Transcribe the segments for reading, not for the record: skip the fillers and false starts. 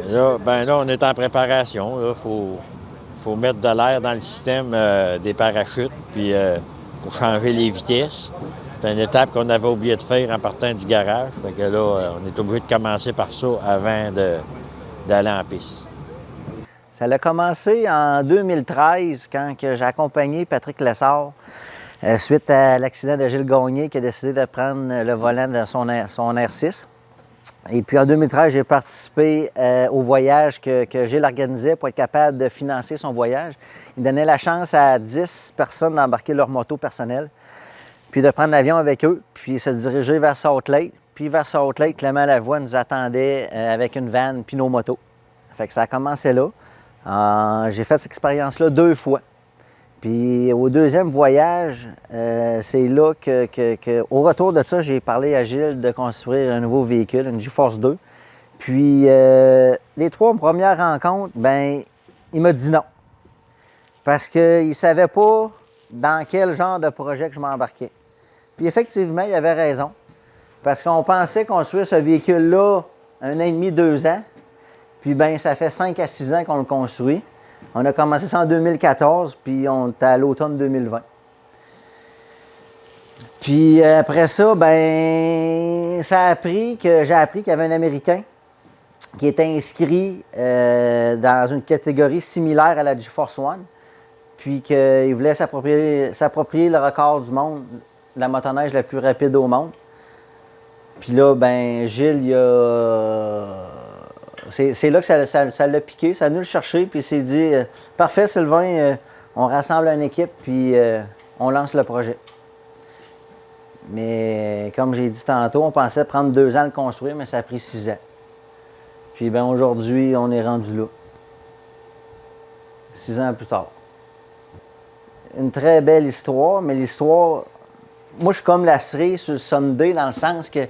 Là, on est en préparation. Il faut mettre de l'air dans le système des parachutes, puis pour changer les vitesses. C'est une étape qu'on avait oublié de faire en partant du garage. Fait que là, on est obligé de commencer par ça avant d'aller en piste. Ça a commencé en 2013 quand j'ai accompagné Patrick Lessard suite à l'accident de Gilles Gagné qui a décidé de prendre le volant de son R6. Et puis en 2013, j'ai participé au voyage que Gilles organisait pour être capable de financer son voyage. Il donnait la chance à 10 personnes d'embarquer leur moto personnelle, puis de prendre l'avion avec eux, puis se diriger vers Salt Lake. Puis vers Salt Lake, Clément Lavoie nous attendait avec une vanne puis nos motos. Fait que ça a commencé là. J'ai fait cette expérience-là 2 fois. Puis au deuxième voyage, c'est là au retour de ça, j'ai parlé à Gilles de construire un nouveau véhicule, une GeForce 2. Puis les 3 premières rencontres, ben il m'a dit non. Parce qu'il ne savait pas dans quel genre de projet que je m'embarquais. Puis effectivement, il avait raison. Parce qu'on pensait construire ce véhicule-là 1 an et demi, 2 ans. Puis bien, ça fait 5 à 6 ans qu'on le construit. On a commencé ça en 2014, puis on était à l'automne 2020. Puis après ça, ben j'ai appris qu'il y avait un Américain qui était inscrit dans une catégorie similaire à la GeForce One, puis qu'il voulait s'approprier le record du monde, la motoneige la plus rapide au monde. Puis là, ben Gilles, il a... C'est là que ça l'a piqué, ça a venu le chercher, puis il s'est dit « Parfait, Sylvain, on rassemble une équipe, puis on lance le projet. » Mais comme j'ai dit tantôt, on pensait prendre 2 ans à le construire, mais ça a pris 6 ans. Puis bien aujourd'hui, on est rendu là. 6 ans plus tard. Une très belle histoire, mais l'histoire... Moi, je suis comme la cerise sur le sundae dans le sens que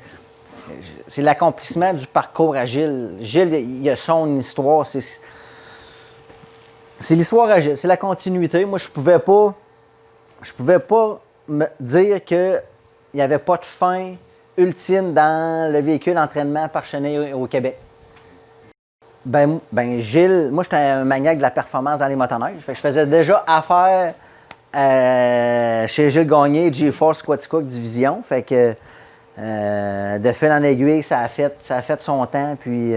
c'est l'accomplissement du parcours à Gilles. Gilles, il a son histoire. C'est l'histoire à Gilles, c'est la continuité. Moi, je pouvais pas me dire qu'il n'y avait pas de fin ultime dans le véhicule entraînement par Cheney au Québec. Ben Gilles, moi, j'étais un maniaque de la performance dans les motoneiges. Fait que je faisais déjà affaire chez Gilles Gagné, GeForce Quaticook Division. Fait que de fil en aiguille, ça a fait son temps, puis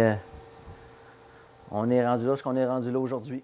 on est rendu là, ce qu'on est rendu là aujourd'hui.